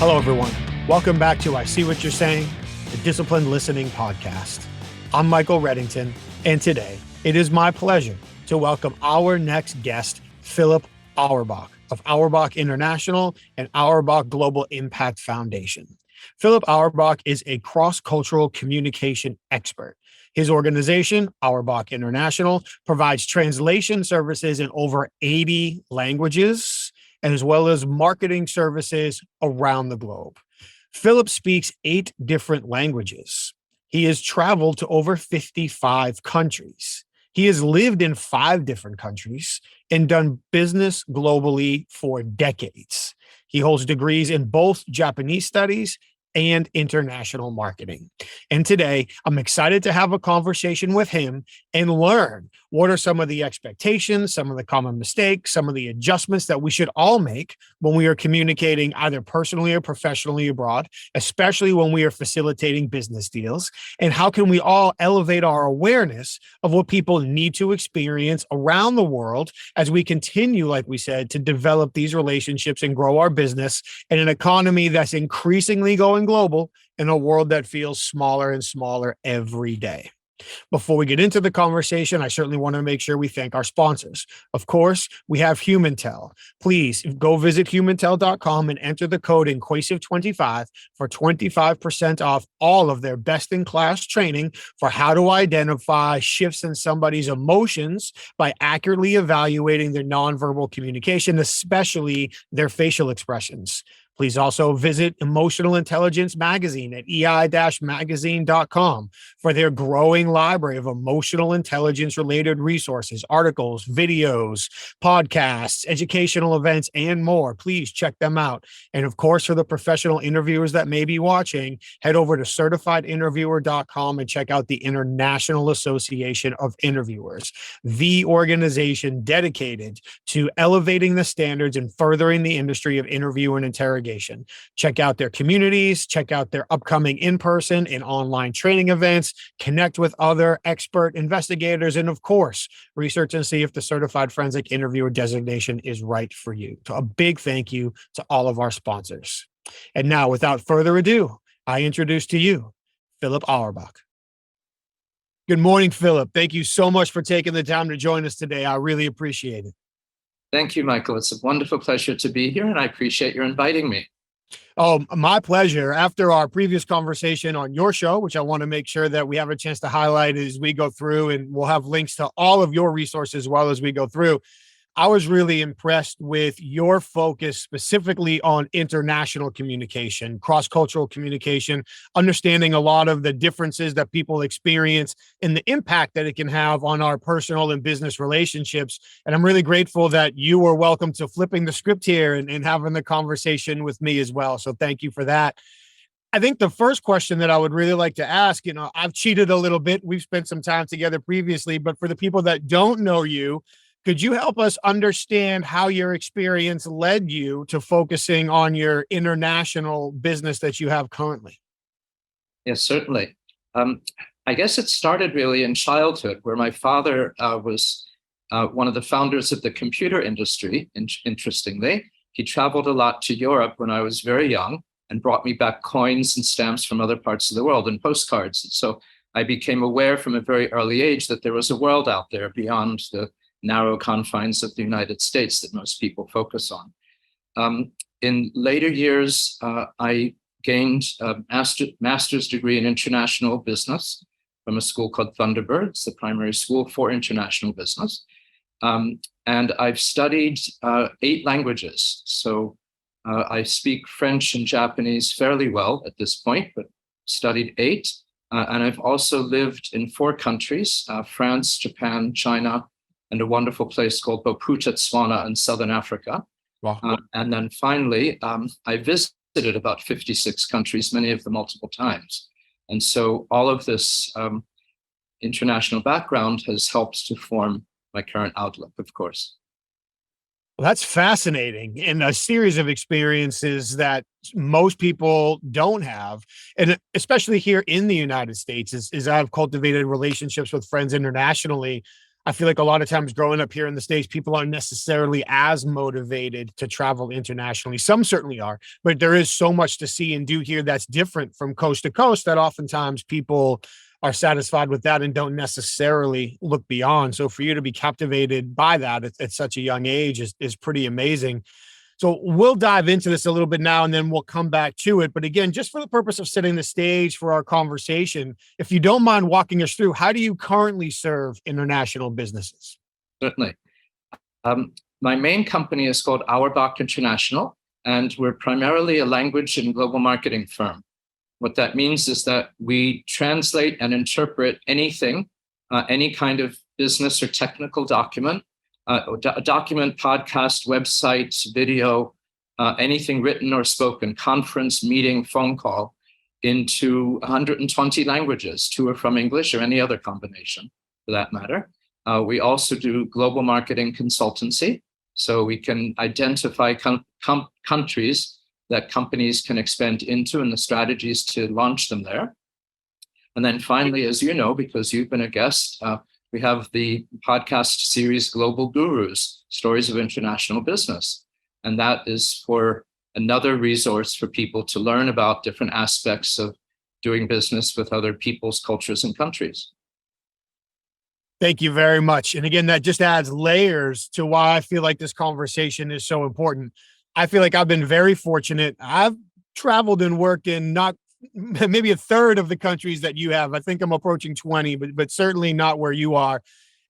Hello, everyone. Welcome back to I See What You're Saying, the Disciplined Listening Podcast. I'm Michael Reddington, and today it is my pleasure to welcome our next guest, Philip Auerbach of Auerbach International and Auerbach Global Impact Foundation. Philip Auerbach is a cross-cultural communication expert. His organization, Auerbach International, provides translation services in over 80 languages, as well as marketing services around the globe. Philip speaks 8 different languages. He has traveled to over 55 countries. He has lived in 5 different countries and done business globally for decades. He holds degrees in both Japanese studies and international marketing. And today, I'm excited to have a conversation with him and learn what are some of the expectations, some of the common mistakes, some of the adjustments that we should all make when we are communicating either personally or professionally abroad, especially when we are facilitating business deals, and how can we all elevate our awareness of what people need to experience around the world as we continue, like we said, to develop these relationships and grow our business in an economy that's increasingly going global in a world that feels smaller and smaller every day. Before we get into the conversation, I certainly want to make sure we thank our sponsors. Of course, we have HumanTel. Please go visit humantel.com and enter the code INQUASIVE25 for 25% off all of their best-in-class training for how to identify shifts in somebody's emotions by accurately evaluating their nonverbal communication, especially their facial expressions. Please also visit Emotional Intelligence Magazine at ei-magazine.com for their growing library of emotional intelligence-related resources, articles, videos, podcasts, educational events, and more. Please check them out. And of course, for the professional interviewers that may be watching, head over to certifiedinterviewer.com and check out the International Association of Interviewers, the organization dedicated to elevating the standards and furthering the industry of interview and interrogation. Check out their communities, check out their upcoming in-person and online training events, connect with other expert investigators, and of course, research and see if the Certified Forensic Interviewer designation is right for you. So a big thank you to all of our sponsors. And now, without further ado, I introduce to you, Philip Auerbach. Good morning, Philip. Thank you so much for taking the time to join us today. I really appreciate it. Thank you, Michael. It's a wonderful pleasure to be here, and I appreciate your inviting me. Oh, my pleasure. After our previous conversation on your show, which I want to make sure that we have a chance to highlight as we go through, and we'll have links to all of your resources as well as we go through, I was really impressed with your focus specifically on international communication, cross-cultural communication, understanding a lot of the differences that people experience and the impact that it can have on our personal and business relationships. And I'm really grateful that you were welcome to flipping the script here and having the conversation with me as well. So thank you for that. I think the first question that I would really like to ask, I've cheated a little bit. We've spent some time together previously, but for the people that don't know you, could you help us understand how your experience led you to focusing on your international business that you have currently? Yes, certainly. I guess it started really in childhood, where my father was one of the founders of the computer industry. Interestingly, he traveled a lot to Europe when I was very young and brought me back coins and stamps from other parts of the world and postcards. And so I became aware from a very early age that there was a world out there beyond the narrow confines of the United States that most people focus on. In later years, I gained a master's degree in international business from a school called Thunderbirds, the primary school for international business. And I've studied 8 languages. So I speak French and Japanese fairly well at this point, but studied 8. And I've also lived in 4 countries, France, Japan, China, and a wonderful place called Bophuthatswana in Southern Africa. Wow. And then finally, I visited about 56 countries, many of them multiple times. And so all of this international background has helped to form my current outlook, of course. Well, that's fascinating, and a series of experiences that most people don't have. And especially here in the United States, as I've cultivated relationships with friends internationally, I feel like a lot of times growing up here in the States, people aren't necessarily as motivated to travel internationally. Some certainly are, but there is so much to see and do here that's different from coast to coast that oftentimes people are satisfied with that and don't necessarily look beyond. So for you to be captivated by that at such a young age is pretty amazing. So we'll dive into this a little bit now, and then we'll come back to it. But again, just for the purpose of setting the stage for our conversation, if you don't mind walking us through, how do you currently serve international businesses? Certainly. My main company is called Auerbach International, and we're primarily a language and global marketing firm. What that means is that we translate and interpret anything, any kind of business or technical document, document, podcast, websites, video, anything written or spoken, conference, meeting, phone call, into 120 languages, to or from English or any other combination for that matter. We also do global marketing consultancy, so we can identify countries that companies can expand into and the strategies to launch them there. And then finally, as you know, because you've been a guest, we have the podcast series Global Gurus, Stories of International Business. And that is for another resource for people to learn about different aspects of doing business with other peoples, cultures, and countries. Thank you very much. And again, that just adds layers to why I feel like this conversation is so important. I feel like I've been very fortunate. I've traveled and worked in not maybe a third of the countries that you have. I think I'm approaching 20, but certainly not where you are.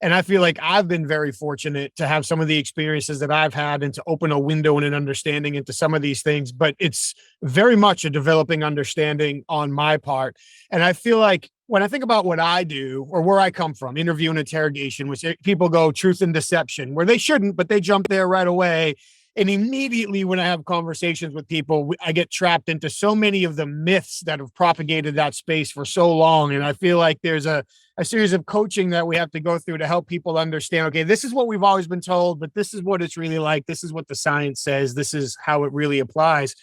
And I feel like I've been very fortunate to have some of the experiences that I've had and to open a window and an understanding into some of these things. But it's very much a developing understanding on my part. And I feel like when I think about what I do or where I come from, interview and interrogation, which people go truth and deception, where they shouldn't, but they jump there right away. And immediately when I have conversations with people, I get trapped into so many of the myths that have propagated that space for so long. And I feel like there's a series of coaching that we have to go through to help people understand, okay, this is what we've always been told, but this is what it's really like. This is what the science says. This is how it really applies.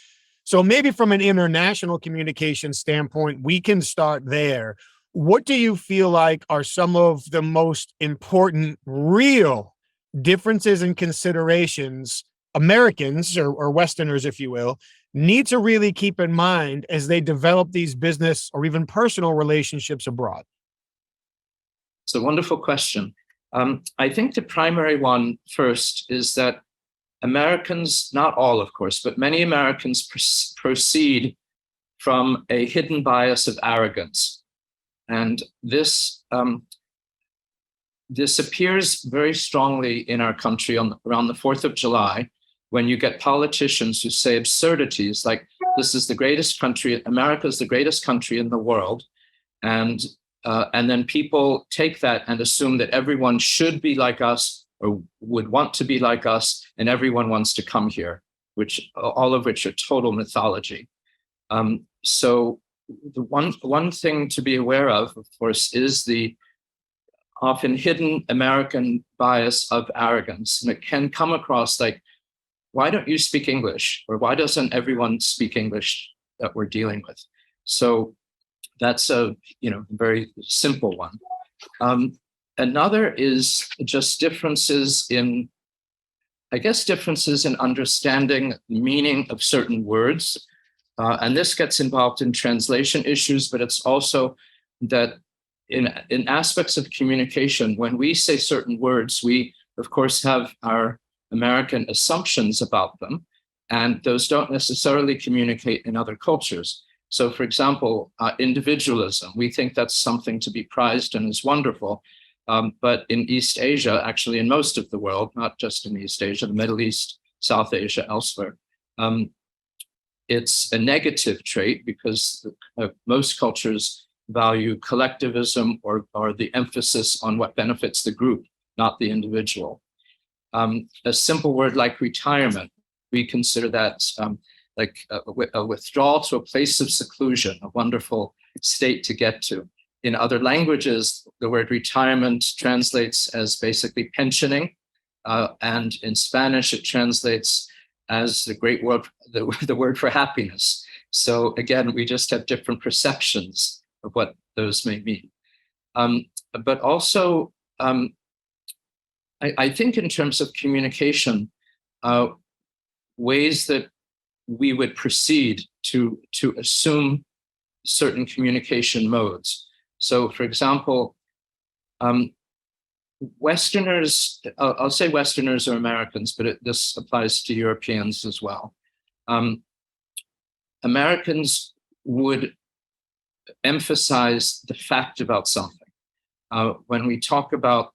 So maybe from an international communication standpoint, we can start there. What do you feel like are some of the most important, real differences and considerations Americans or Westerners, if you will, need to really keep in mind as they develop these business or even personal relationships abroad? It's a wonderful question. I think the primary one first is that Americans, not all, of course, but many Americans proceed from a hidden bias of arrogance. And this appears very strongly in our country around the 4th of July, when you get politicians who say absurdities like, this is the greatest country, America is the greatest country in the world. And then people take that and assume that everyone should be like us or would want to be like us, and everyone wants to come here, all of which are total mythology. So the one thing to be aware of course, is the often hidden American bias of arrogance. And it can come across like, why don't you speak English? Or why doesn't everyone speak English that we're dealing with? So that's a very simple one. Another is just differences in understanding the meaning of certain words. And this gets involved in translation issues, but it's also that in aspects of communication, when we say certain words, we, of course, have our American assumptions about them, and those don't necessarily communicate in other cultures. So, for example, individualism, we think that's something to be prized and is wonderful. But in East Asia, actually in most of the world, not just in East Asia, the Middle East, South Asia, elsewhere, it's a negative trait because most cultures value collectivism or the emphasis on what benefits the group, not the individual. A simple word like retirement, we consider that like a withdrawal to a place of seclusion, a wonderful state to get to. In other languages, the word retirement translates as basically pensioning, and in Spanish it translates as the great word, the word for happiness. So again, we just have different perceptions of what those may mean. But also, I think in terms of communication, ways that we would proceed to assume certain communication modes. So, for example, Westerners, I'll say Westerners or Americans, but this applies to Europeans as well. Americans would emphasize the fact about something. When we talk about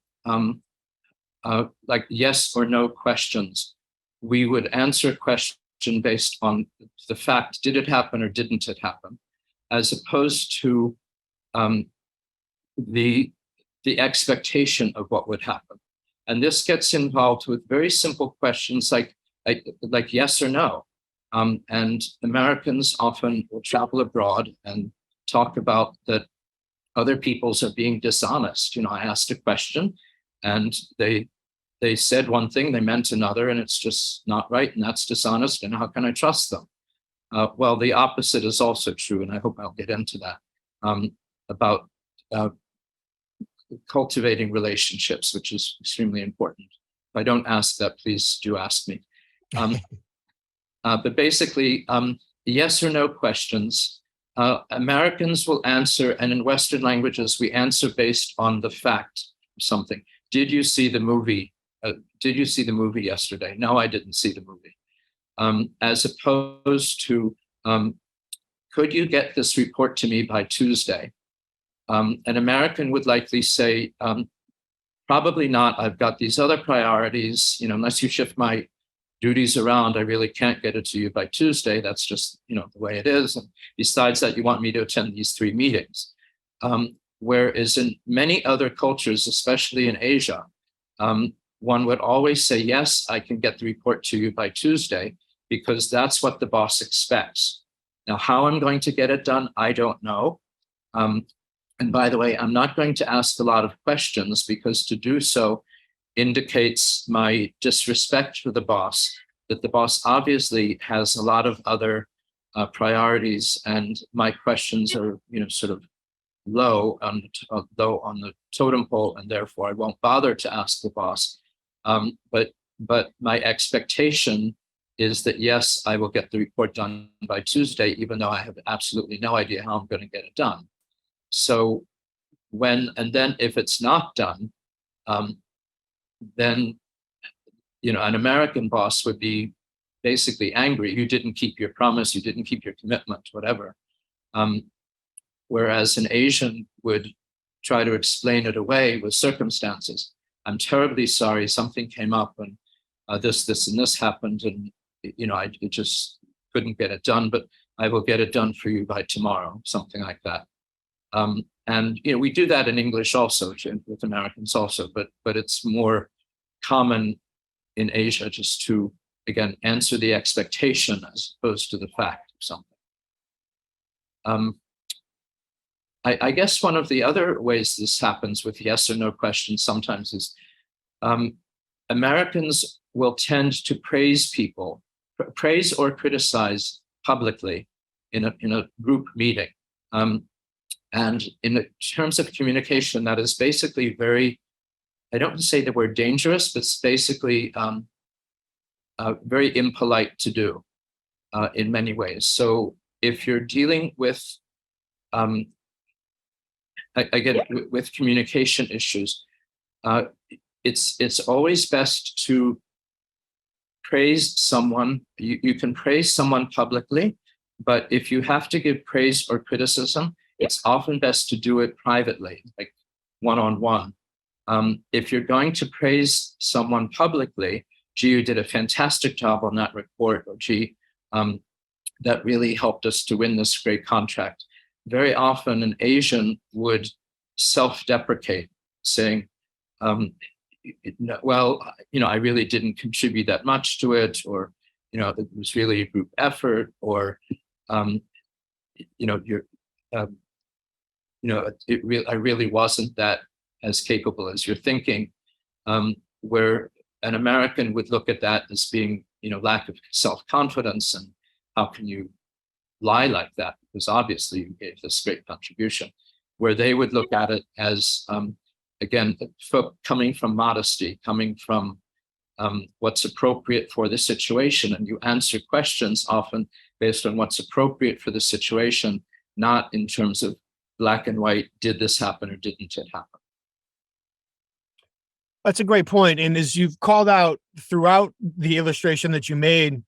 like yes or no questions, we would answer a question based on the fact, did it happen or didn't it happen, as opposed to the expectation of what would happen. And this gets involved with very simple questions like yes or no. And Americans often will travel abroad and talk about that other peoples are being dishonest. I asked a question and they said one thing, they meant another, and it's just not right, and that's dishonest, and how can I trust them? Well, the opposite is also true, and I hope I'll get into that, about cultivating relationships, which is extremely important. If I don't ask that, please do ask me. But basically, yes or no questions, Americans will answer, and in Western languages, we answer based on the fact of something. Did you see the movie? Did you see the movie yesterday? No, I didn't see the movie. As opposed to, could you get this report to me by Tuesday? An American would likely say, probably not. I've got these other priorities. Unless you shift my duties around, I really can't get it to you by Tuesday. That's just, the way it is. And besides that, you want me to attend these 3 meetings. Whereas in many other cultures, especially in Asia, one would always say, yes, I can get the report to you by Tuesday, because that's what the boss expects. Now, how I'm going to get it done, I don't know. And by the way, I'm not going to ask a lot of questions, because to do so indicates my disrespect for the boss, that the boss obviously has a lot of other priorities, and my questions are, sort of low on the totem pole, and therefore I won't bother to ask the boss. But my expectation is that, yes, I will get the report done by Tuesday, even though I have absolutely no idea how I'm going to get it done. So and then if it's not done, then, an American boss would be basically angry. You didn't keep your promise, you didn't keep your commitment, whatever. Whereas an Asian would try to explain it away with circumstances. I'm terribly sorry, something came up, and this and this happened, and I just couldn't get it done, but I will get it done for you by tomorrow, something like that. And we do that in English also, with Americans also, but it's more common in Asia just to, again, answer the expectation as opposed to the fact of something. I guess one of the other ways this happens with yes or no questions sometimes is Americans will tend to praise people, praise or criticize publicly in a group meeting. And in terms of communication, that is basically I don't say the word dangerous, but it's basically very impolite to do in many ways. So if you're dealing with, with communication issues, it's always best to praise someone. You can praise someone publicly, but if you have to give praise or criticism, it's often best to do it privately, like one-on-one. If you're going to praise someone publicly, gee, you did a fantastic job on that report, or gee, that really helped us to win this great contract. Very often an Asian would self-deprecate, saying, well, I really didn't contribute that much to it, or, it was really a group effort, or, I really wasn't that as capable as you're thinking, where an American would look at that as being, lack of self-confidence, and how can you lie like that? Because obviously you gave this great contribution. Where they would look at it as again, coming from modesty, coming from what's appropriate for the situation. And you answer questions often based on what's appropriate for the situation, not in terms of black and white, did this happen or didn't it happen? That's a great point. And as you've called out throughout the illustration that you made,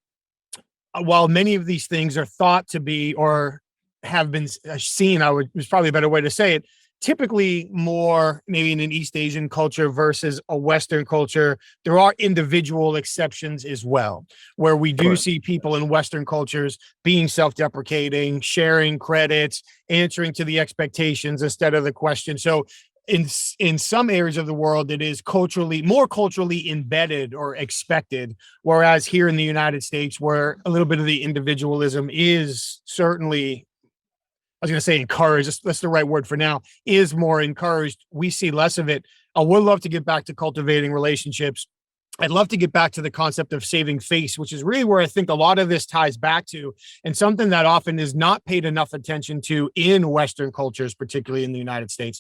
while many of these things are thought to be or have been seen, was probably a better way to say it, typically more maybe in an East Asian culture versus a Western culture, there are individual exceptions as well, where we do see people in Western cultures being self-deprecating, sharing credits, answering to the expectations instead of the question. So in some areas of the world, it is more culturally embedded or expected, whereas here in the United States, where a little bit of the individualism is certainly, I was going to say encouraged, that's the right word for now, is more encouraged, we see less of it. I would love to get back to cultivating relationships. I'd love to get back to the concept of saving face, which is really where I think a lot of this ties back to, and something that often is not paid enough attention to in Western cultures, particularly in the United States.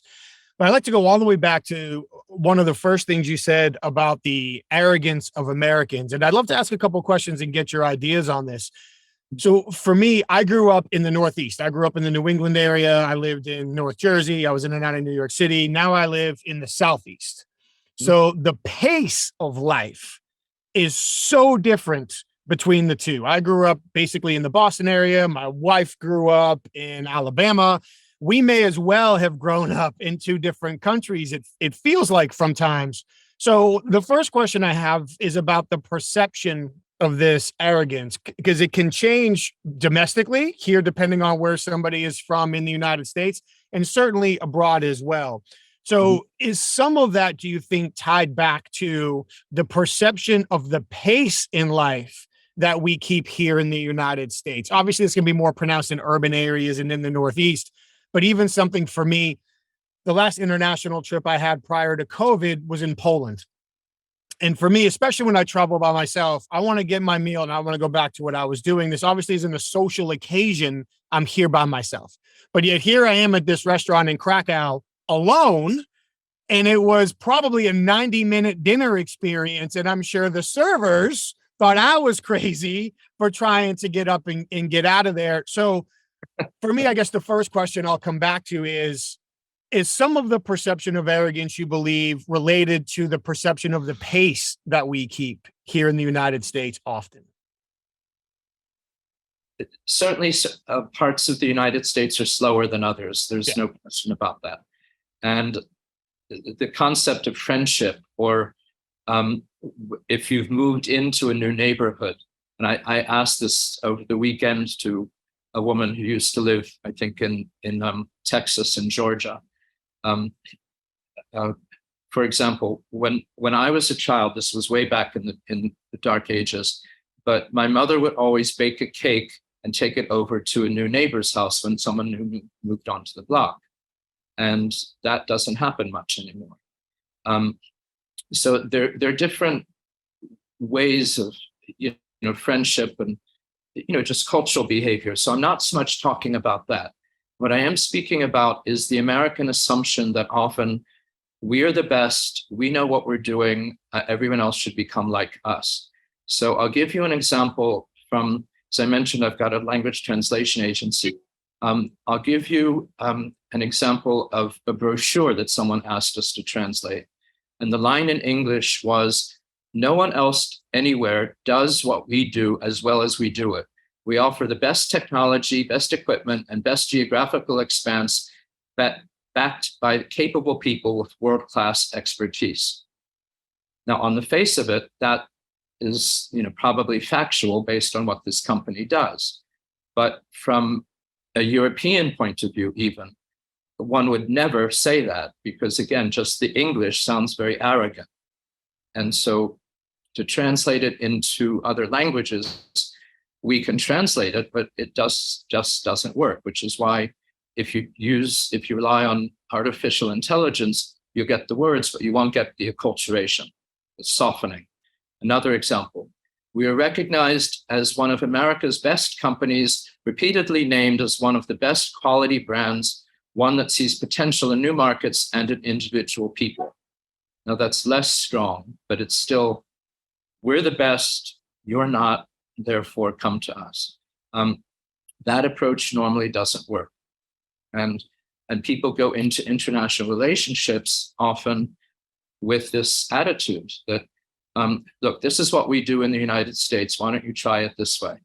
But I'd like to go all the way back to one of the first things you said about the arrogance of Americans. And I'd love to ask a couple of questions and get your ideas on this. So for me, I grew up in the Northeast. I grew up in the New England area. I lived in North Jersey. I was in and out of New York City. Now I live in the Southeast. So the pace of life is so different between the two. I grew up basically in the Boston area. My wife grew up in Alabama. We may as well have grown up in two different countries, it feels like from times. So the first question I have is about the perception of this arrogance, because it can change domestically here, depending on where somebody is from in the United States, and certainly abroad as well. So is some of that, do you think, tied back to the perception of the pace in life that we keep here in the United States? Obviously, it's going to be more pronounced in urban areas and in the Northeast. But even something for me, the last international trip I had prior to COVID was in Poland. And for me, especially when I travel by myself, I want to get my meal and I want to go back to what I was doing. This obviously isn't a social occasion. I'm here by myself. But yet here I am at this restaurant in Krakow alone. And it was probably a 90-minute dinner experience. And I'm sure the servers thought I was crazy for trying to get up and get out of there. So for me, I guess the first question I'll come back to is some of the perception of arrogance, you believe, related to the perception of the pace that we keep here in the United States often? Certainly, parts of the United States are slower than others. There's no question about that. And the concept of friendship, or if you've moved into a new neighborhood, and I asked this over the weekend to a woman who used to live, I think, in Texas and Georgia. For example, when I was a child, this was way back in the dark ages, but my mother would always bake a cake and take it over to a new neighbor's house when someone new moved onto the block. And that doesn't happen much anymore. So there are different ways of friendship and just cultural behavior. So I'm not so much talking about that. What I am speaking about is the American assumption that often we are the best, we know what we're doing, everyone else should become like us. So I'll give you an example from, as I mentioned, I've got a language translation agency. I'll give you an example of a brochure that someone asked us to translate. And the line in English was, "No one else anywhere does what we do as well as we do it. We offer the best technology, best equipment, and best geographical expanse backed by capable people with world-class expertise." Now, on the face of it, that is probably factual based on what this company does. But from a European point of view, even, one would never say that because, again, just the English sounds very arrogant. And so to translate it into other languages, we can translate it, but it just doesn't work, which is why if you rely on artificial intelligence, you get the words, but you won't get the acculturation, the softening. Another example, we are recognized as one of America's best companies, repeatedly named as one of the best quality brands one that sees potential in new markets and in individual people. Now that's less strong, but it's still, we're the best, you're not, therefore come to us. That approach normally doesn't work. And people go into international relationships often with this attitude that, look, this is what we do in the United States. Why don't you try it this way?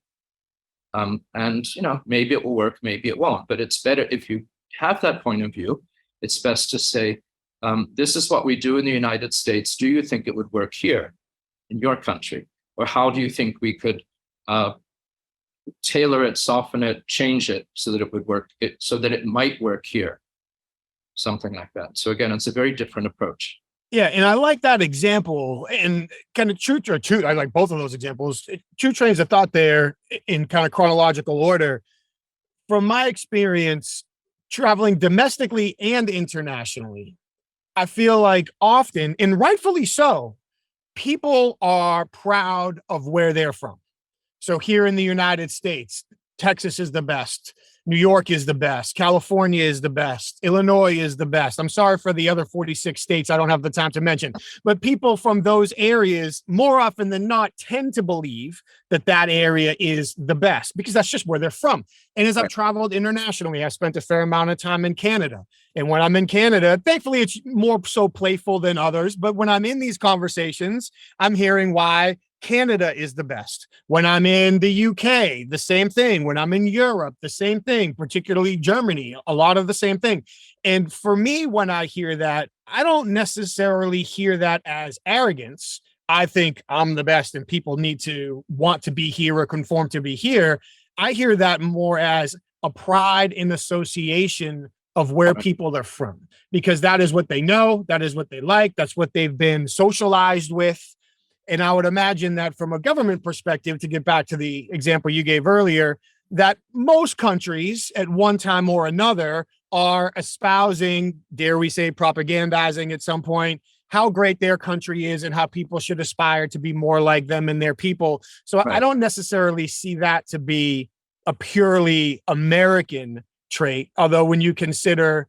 And, maybe it will work, maybe it won't. But it's better if you have that point of view, it's best to say, this is what we do in the United States. Do you think it would work here in your country? Or how do you think we could tailor it, soften it, change it so that it would work, so that it might work here? Something like that. So again, it's a very different approach. Yeah, and I like that example, and kind of I like both of those examples. Two trains of thought there in kind of chronological order. From my experience, traveling domestically and internationally, I feel like often, and rightfully so, people are proud of where they're from. So here in the United States, Texas is the best. New York is the best. California is the best. Illinois is the best. I'm sorry for the other 46 states I don't have the time to mention. But people from those areas, more often than not, tend to believe that that area is the best because that's just where they're from. And as I've traveled internationally, I've spent a fair amount of time in Canada. And when I'm in Canada, thankfully, it's more so playful than others. But when I'm in these conversations, I'm hearing why Canada is the best. When I'm in the UK, the same thing. When I'm in Europe, the same thing, particularly Germany, a lot of the same thing. And for me, when I hear that, I don't necessarily hear that as arrogance. I think I'm the best and people need to want to be here or conform to be here. I hear that more as a pride in association of where people are from, because that is what they know. That is what they like. That's what they've been socialized with. And I would imagine that from a government perspective, to get back to the example you gave earlier, that most countries at one time or another are espousing, dare we say, propagandizing at some point, how great their country is and how people should aspire to be more like them and their people. So I don't necessarily see that to be a purely American trait, although when you consider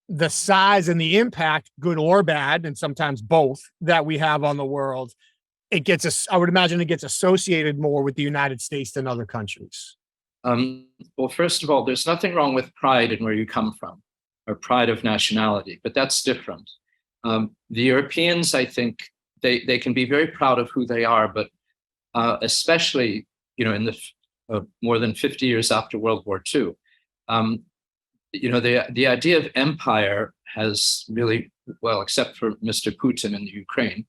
the size and the impact, good or bad, and sometimes both, that we have on the world, I would imagine it gets associated more with the United States than other countries. Well, first of all, there's nothing wrong with pride in where you come from or pride of nationality, but that's different. The Europeans, I think, they can be very proud of who they are, but especially, in the more than 50 years after World War II, the idea of empire has really, well, except for Mr. Putin in the Ukraine,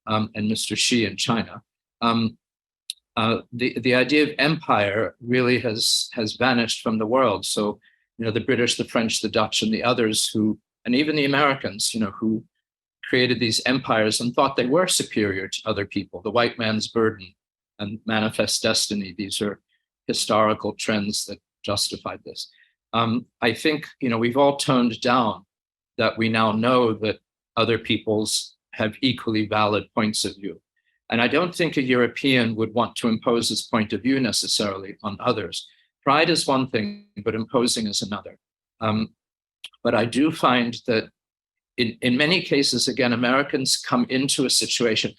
and Mr. Xi in China, the idea of empire really has vanished from the world. So, the British, the French, the Dutch, and the others and even the Americans, who created these empires and thought they were superior to other people. The white man's burden and manifest destiny. These are historical trends that justified this. I think, we've all toned down that we now know that other people's have equally valid points of view. And I don't think a European would want to impose his point of view necessarily on others. Pride is one thing, but imposing is another. But I do find that in many cases, again, Americans come into a situation,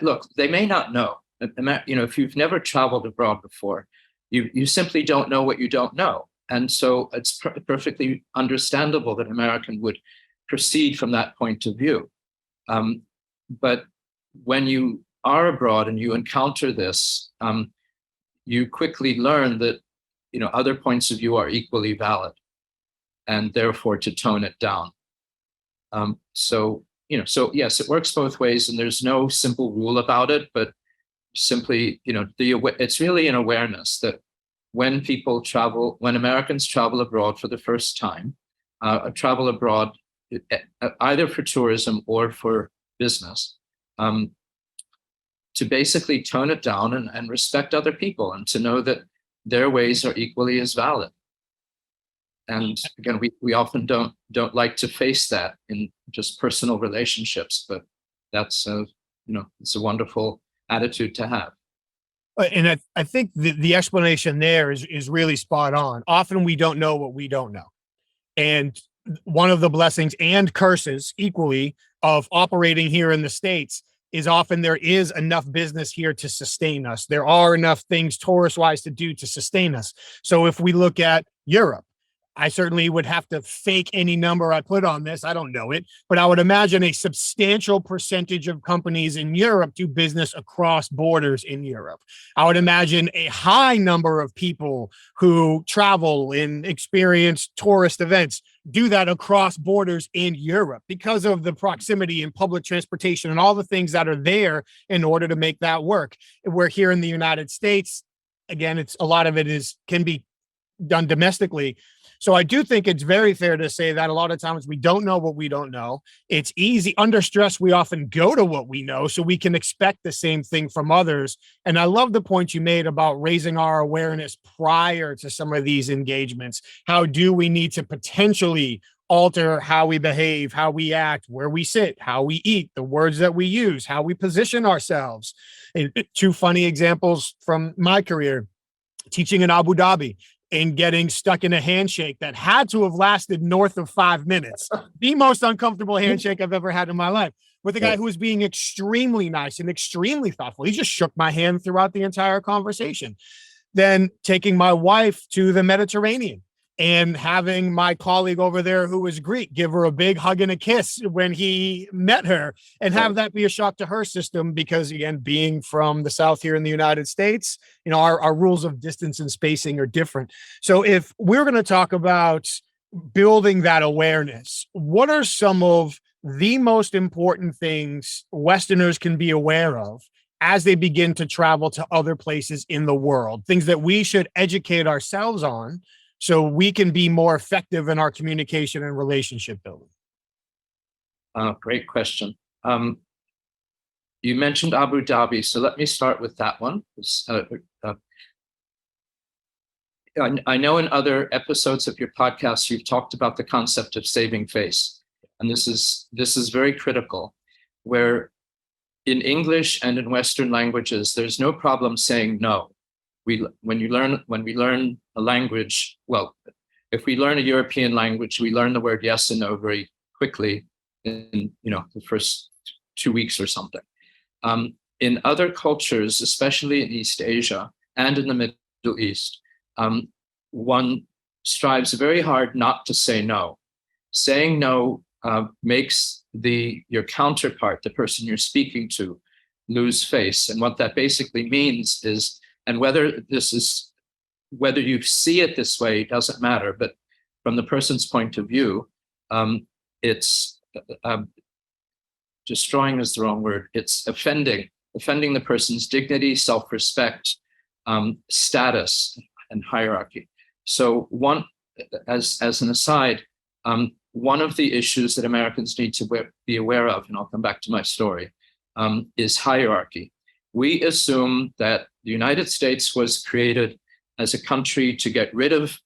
look, they may not know. If you've never traveled abroad before, you simply don't know what you don't know. And so it's perfectly understandable that American would proceed from that point of view. But when you are abroad and you encounter this, you quickly learn that, other points of view are equally valid, and therefore to tone it down. So yes, it works both ways, and there's no simple rule about it, but simply, it's really an awareness that when Americans travel abroad for the first time, travel abroad either for tourism or for business, to basically tone it down and respect other people, and to know that their ways are equally as valid. And again, we often don't like to face that in just personal relationships, but that's it's a wonderful attitude to have. And I think the explanation there is really spot on. Often we don't know what we don't know. And one of the blessings and curses equally of operating here in the States is often there is enough business here to sustain us. There are enough things tourist wise to do to sustain us. So if we look at Europe, I certainly would have to fake any number I put on this. I don't know it, but I would imagine a substantial percentage of companies in Europe do business across borders in Europe. I would imagine a high number of people who travel and experience tourist events do that across borders in Europe because of the proximity and public transportation and all the things that are there in order to make that work. We're here in the United States. Again, it's a lot of it can be done domestically. So I do think it's very fair to say that a lot of times we don't know what we don't know. It's easy under stress. We often go to what we know so we can expect the same thing from others. And I love the point you made about raising our awareness prior to some of these engagements. How do we need to potentially alter how we behave, how we act, where we sit, how we eat, the words that we use, how we position ourselves? And two funny examples from my career, teaching in Abu Dhabi and getting stuck in a handshake that had to have lasted north of 5 minutes. The most uncomfortable handshake I've ever had in my life, with a guy who was being extremely nice and extremely thoughtful. He just shook my hand throughout the entire conversation. Then taking my wife to the Mediterranean and having my colleague over there who was Greek give her a big hug and a kiss when he met her, and have that be a shock to her system because, again, being from the South here in the United States, our rules of distance and spacing are different. So if we're going to talk about building that awareness, what are some of the most important things Westerners can be aware of as they begin to travel to other places in the world, things that we should educate ourselves on so we can be more effective in our communication and relationship building? Great question. You mentioned Abu Dhabi, so let me start with that one. I know in other episodes of your podcast, you've talked about the concept of saving face. And this is very critical, where in English and in Western languages, there's no problem saying no. When we learn a language, well, if we learn a European language, we learn the word yes and no very quickly in the first 2 weeks or something. In other cultures, especially in East Asia and in the Middle East, one strives very hard not to say no. Saying no makes your counterpart, the person you're speaking to, lose face. And what that basically means is, and whether you see it this way doesn't matter, but from the person's point of view, it's destroying is the wrong word. It's offending the person's dignity, self-respect, status, and hierarchy. So as an aside, one of the issues that Americans need to be aware of, and I'll come back to my story, is hierarchy. We assume that the United States was created as a country to get rid of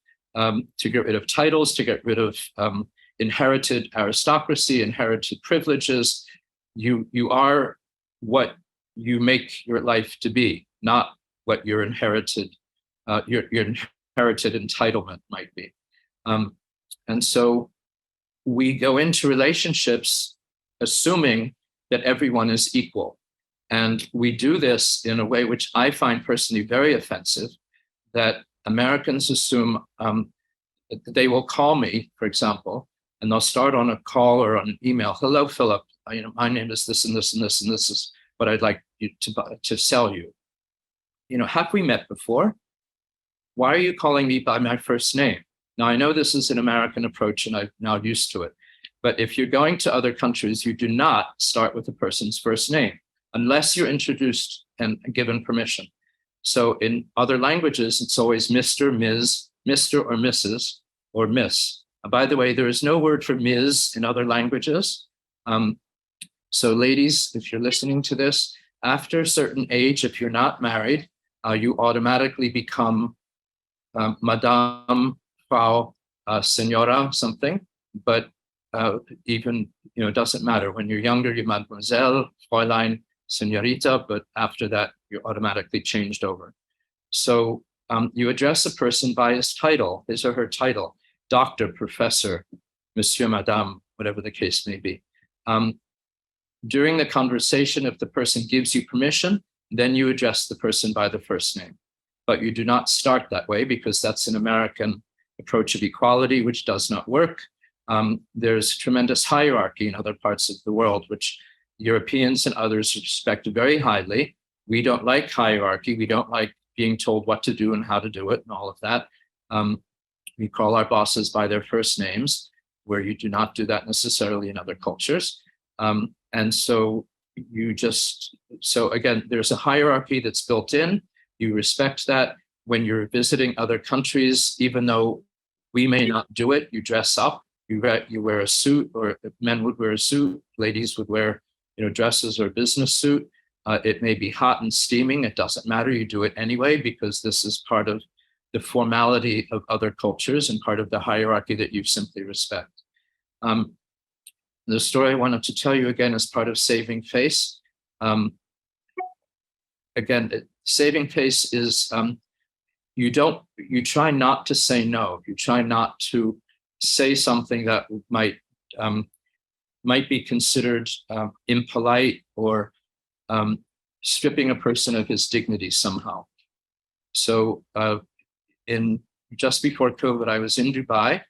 titles, to get rid of inherited aristocracy, inherited privileges. You are what you make your life to be, not what your inherited entitlement might be. And so we go into relationships assuming that everyone is equal. And we do this in a way which I find personally very offensive, that Americans assume they will call me, for example, and they'll start on a call or on an email. Hello, Philip. My name is this and this and this, and this is what I'd like you to sell you. Have we met before? Why are you calling me by my first name? Now, I know this is an American approach and I'm now used to it. But if you're going to other countries, you do not start with the person's first name unless you're introduced and given permission. So in other languages, it's always Mr., Ms., Mr. or Mrs. or Miss. By the way, there is no word for Ms. in other languages. So ladies, if you're listening to this, after a certain age, if you're not married, you automatically become Madame, Frau, Senora, something. But even, it doesn't matter. When you're younger, you're Mademoiselle, Fräulein, Senorita, but after that, you're automatically changed over. So you address a person by his title, his or her title, doctor, professor, monsieur, madame, whatever the case may be. During the conversation, if the person gives you permission, then you address the person by the first name. But you do not start that way, because that's an American approach of equality, which does not work. There's tremendous hierarchy in other parts of the world, which Europeans and others respect very highly. We don't like hierarchy. We don't like being told what to do and how to do it and all of that. We call our bosses by their first names, where you do not do that necessarily in other cultures. And so again, there's a hierarchy that's built in. You respect that. When you're visiting other countries, even though we may not do it, you dress up. You wear a suit, or men would wear a suit. Ladies would wear, dresses or business suit. It may be hot and steaming. It doesn't matter. You do it anyway, because this is part of the formality of other cultures and part of the hierarchy that you simply respect. The story I wanted to tell you again is part of saving face. Saving face is you try not to say no. You try not to say something that might be considered impolite or stripping a person of his dignity somehow. So just before COVID, I was in Dubai,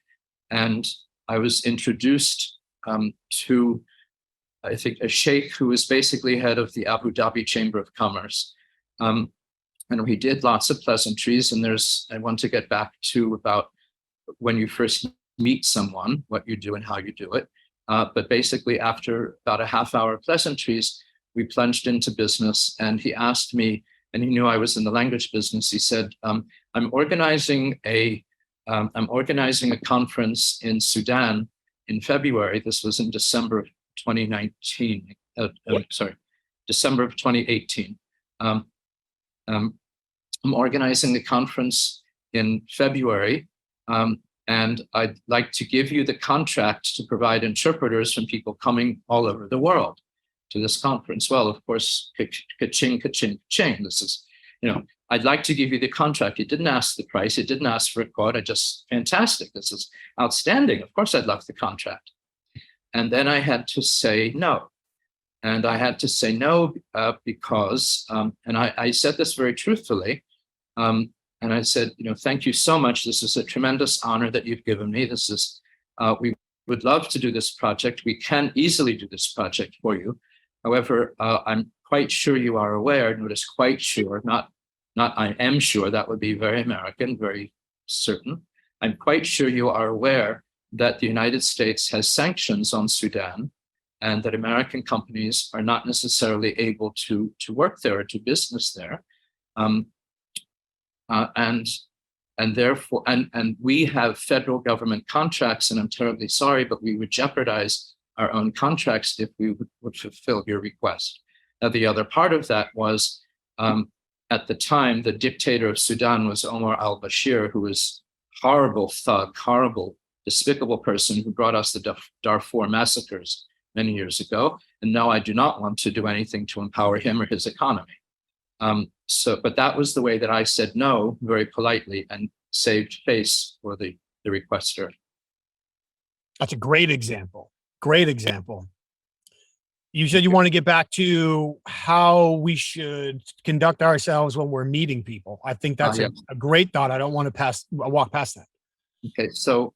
and I was introduced to, I think, a sheikh who was basically head of the Abu Dhabi Chamber of Commerce. And we did lots of pleasantries. And I want to get back to about when you first meet someone, what you do and how you do it. But basically, after about a half-hour pleasantries, we plunged into business. And he asked me, and he knew I was in the language business. He said, "I'm organizing a conference in Sudan in February." This was in December of 2019. December of 2018. I'm organizing the conference in February, and I'd like to give you the contract to provide interpreters from people coming all over the world to this conference. Well, of course, ka-ching, ka-ching, ka-ching. This is, I'd like to give you the contract. He didn't ask the price. He didn't ask for a quote. Fantastic. This is outstanding. Of course, I'd love the contract. And then I had to say no. And I had to say no because, and I said this very truthfully, and I said, thank you so much. This is a tremendous honor that you've given me. We would love to do this project. We can easily do this project for you. However, I'm quite sure you are aware, notice quite sure, not I am sure, that would be very American, very certain. I'm quite sure you are aware that the United States has sanctions on Sudan, and that American companies are not necessarily able to work there or do business there. And therefore, and we have federal government contracts, and I'm terribly sorry, but we would jeopardize our own contracts if we would fulfill your request. Now, the other part of that was, at the time, the dictator of Sudan was Omar al-Bashir, who was horrible thug, horrible, despicable person who brought us the Darfur massacres many years ago. And no, I do not want to do anything to empower him or his economy. But that was the way that I said no very politely and saved face for the requester. That's a great example. Great example. You said you want to get back to how we should conduct ourselves when we're meeting people. I think that's a great thought. I don't want to walk past that. Okay, so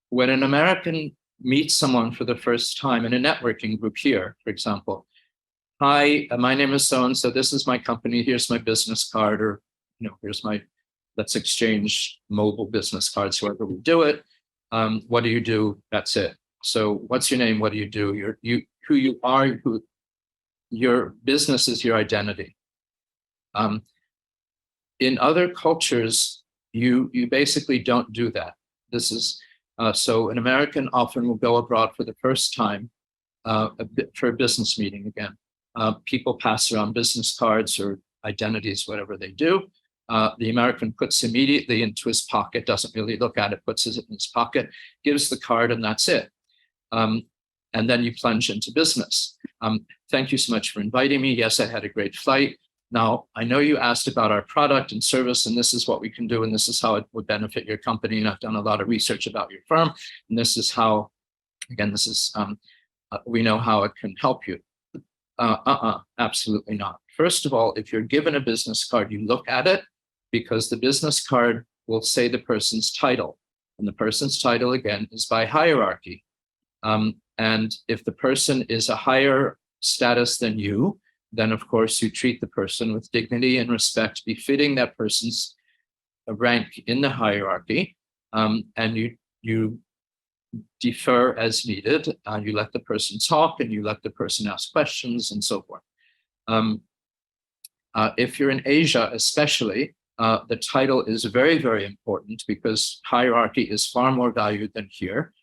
when an American meets someone for the first time in a networking group here, for example, "Hi, my name is so-and-so. This is my company. Here's my business card," or, "Here's let's exchange mobile business cards, however we do it. What do you do?" That's it. So what's your name? What do you do? Who you are, your business is your identity. In other cultures, you basically don't do that. This is, so an American often will go abroad for the first time for a business meeting again. People pass around business cards or identities, whatever they do. The American puts immediately into his pocket, doesn't really look at it, puts it in his pocket, gives the card, and that's it. And then you plunge into business. "Thank you so much for inviting me. Yes, I had a great flight. Now, I know you asked about our product and service, and this is what we can do, and this is how it would benefit your company. And I've done a lot of research about your firm, and this is how, again, this is, we know how it can help you. Absolutely not. First of all, if you're given a business card, you look at it because the business card will say the person's title. And the person's title, again, is by hierarchy. And if the person is a higher status than you, then of course you treat the person with dignity and respect befitting that person's rank in the hierarchy. And you defer as needed. You let the person talk and you let the person ask questions and so forth. If you're in Asia, especially, the title is very, very important because hierarchy is far more valued than here.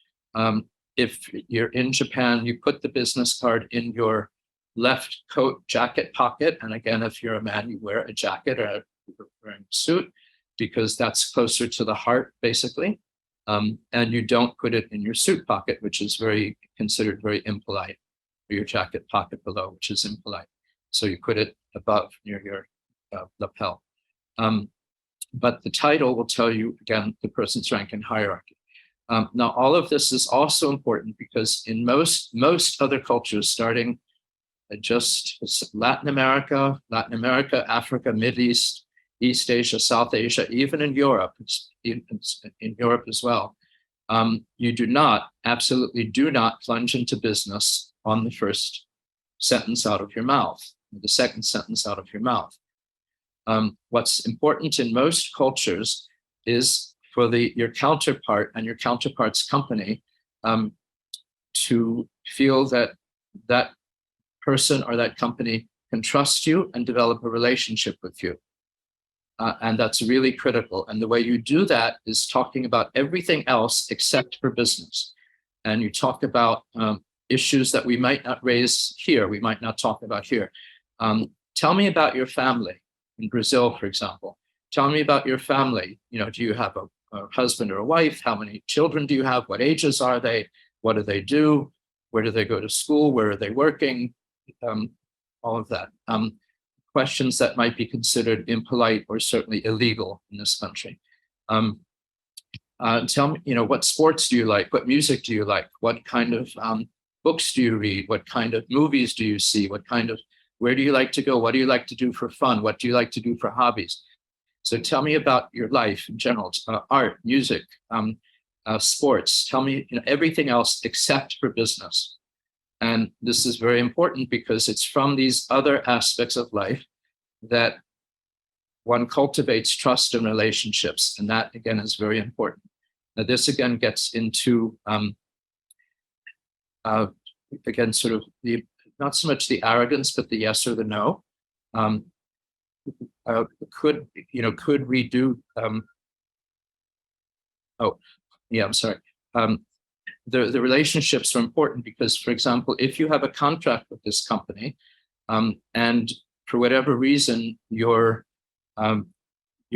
If you're in Japan, you put the business card in your left coat jacket pocket. And again, if you're a man, you wear a jacket or wearing a suit because that's closer to the heart, basically. And you don't put it in your suit pocket, which is considered very impolite, or your jacket pocket below, which is impolite. So you put it above near your lapel. But the title will tell you, again, the person's rank in hierarchy. Now, all of this is also important because in most other cultures, starting just Latin America, Africa, Middle East, East Asia, South Asia, even in Europe, in Europe as well, you absolutely do not plunge into business on the first sentence out of your mouth, the second sentence out of your mouth. What's important in most cultures is for your counterpart and your counterpart's company to feel that that person or that company can trust you and develop a relationship with you. And that's really critical. And the way you do that is talking about everything else except for business. And you talk about issues that we might not raise here, we might not talk about here. Tell me about your family in Brazil, for example. Tell me about your family. Do you have a husband or a wife? How many children do you have? What ages are they? What do they do? Where do they go to school? Where are they working? All of that. Questions that might be considered impolite or certainly illegal in this country. Tell me, what sports do you like? What music do you like? What kind of books do you read? What kind of movies do you see? Where do you like to go? What do you like to do for fun? What do you like to do for hobbies? So tell me about your life in general, art, music, sports. Tell me everything else except for business. And this is very important because it's from these other aspects of life that one cultivates trust and relationships. And that, again, is very important. Now, this, again, gets into, again, sort of not so much the arrogance, but the yes or the no. Could we do, I'm sorry. The relationships are important because, for example, if you have a contract with this company and for whatever reason your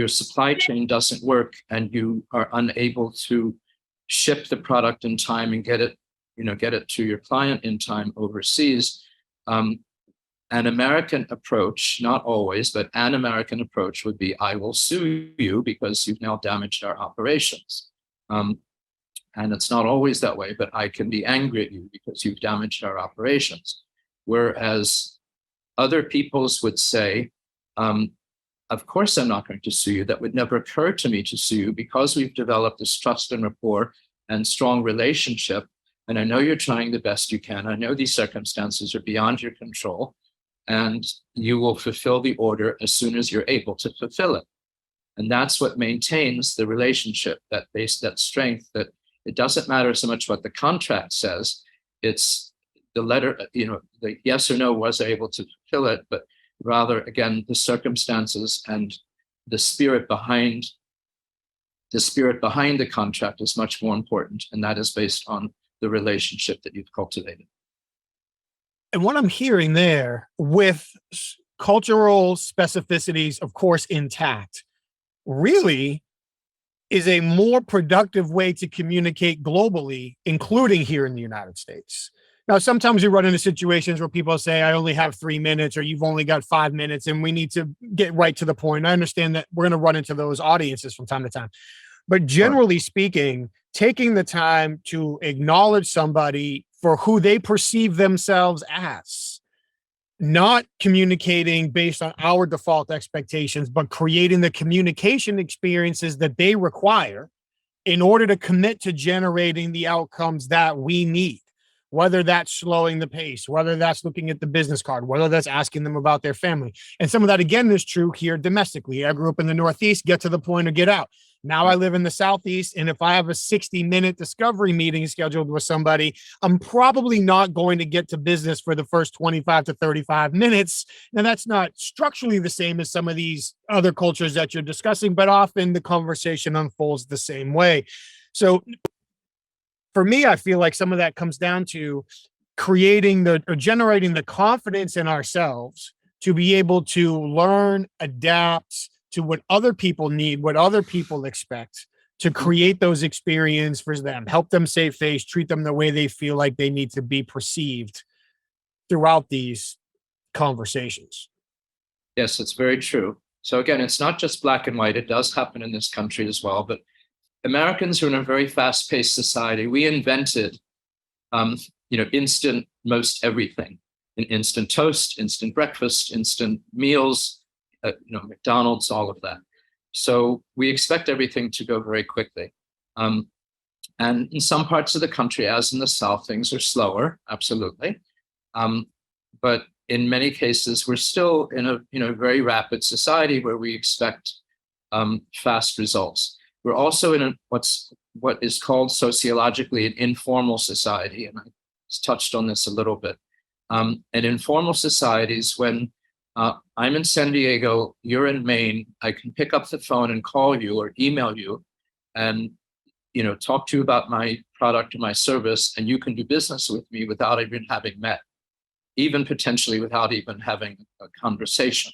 supply chain doesn't work and you are unable to ship the product in time and get it to your client in time overseas, an American approach, not always, but an American approach would be, I will sue you because you've now damaged our operations. And it's not always that way, but I can be angry at you because you've damaged our operations. Whereas other peoples would say, of course, I'm not going to sue you. That would never occur to me to sue you because we've developed this trust and rapport and strong relationship. And I know you're trying the best you can. I know these circumstances are beyond your control and you will fulfill the order as soon as you're able to fulfill it. And that's what maintains the relationship, that strength, that it doesn't matter so much what the contract says. It's the letter, the yes or no, was I able to fulfill it, but rather, again, the circumstances and the spirit behind the contract is much more important. And that is based on the relationship that you've cultivated. And what I'm hearing there, with cultural specificities, of course, intact, really is a more productive way to communicate globally, including here in the United States. Now, sometimes we run into situations where people say, I only have 3 minutes, or you've only got 5 minutes, and we need to get right to the point. I understand that we're going to run into those audiences from time to time. But generally speaking, taking the time to acknowledge somebody for who they perceive themselves as, not communicating based on our default expectations, but creating the communication experiences that they require in order to commit to generating the outcomes that we need. Whether that's slowing the pace, whether that's looking at the business card, whether that's asking them about their family. And some of that, again, is true here domestically. I grew up in the Northeast, get to the point or get out. Now I live in the Southeast, and if I have a 60-minute discovery meeting scheduled with somebody, I'm probably not going to get to business for the first 25 to 35 minutes. Now, that's not structurally the same as some of these other cultures that you're discussing, but often the conversation unfolds the same way. So for me, I feel like some of that comes down to generating the confidence in ourselves to be able to learn, adapt to what other people need, what other people expect, to create those experiences for them, help them save face, treat them the way they feel like they need to be perceived throughout these conversations. Yes, it's very true. So again, it's not just black and white. It does happen in this country as well, but Americans are in a very fast-paced society. We invented, instant most everything, instant toast, instant breakfast, instant meals, McDonald's, all of that. So we expect everything to go very quickly. And in some parts of the country, as in the South, things are slower, absolutely. But in many cases, we're still in a very rapid society where we expect fast results. We're also in what is called sociologically an informal society, and I touched on this a little bit. And informal societies, when I'm in San Diego, you're in Maine, I can pick up the phone and call you or email you and talk to you about my product or my service, and you can do business with me without even having met, even potentially without even having a conversation.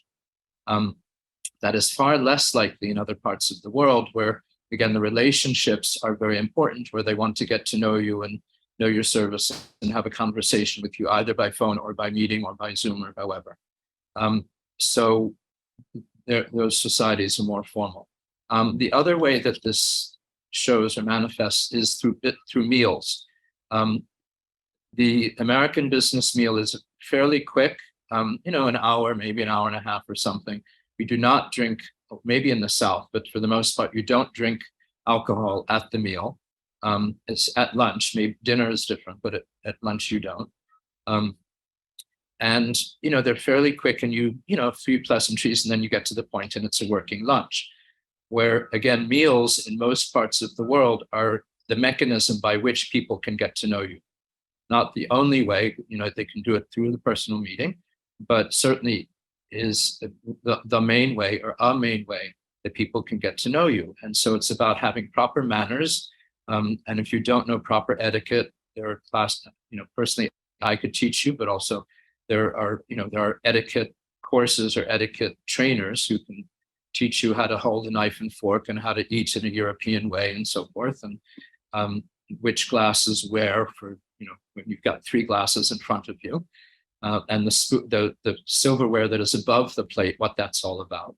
That is far less likely in other parts of the world where, again, the relationships are very important, where they want to get to know you and know your service and have a conversation with you either by phone or by meeting or by Zoom or however. So those societies are more formal. The other way that this shows or manifests is through meals. The American business meal is fairly quick, an hour, maybe an hour and a half or something. We do not drink, maybe in the South, but for the most part, you don't drink alcohol at the meal. It's at lunch. Maybe dinner is different, but at lunch you don't. And they're fairly quick, and a few pleasantries, and then you get to the point, and it's a working lunch. Where again, meals in most parts of the world are the mechanism by which people can get to know you. Not the only way, they can do it through the personal meeting, but certainly is the main way or a main way that people can get to know you. And so it's about having proper manners. And if you don't know proper etiquette, there are personally, I could teach you, but also there are etiquette courses or etiquette trainers who can teach you how to hold a knife and fork and how to eat in a European way and so forth. And which glasses where for, when you've got 3 glasses in front of you. And the silverware that is above the plate, what that's all about.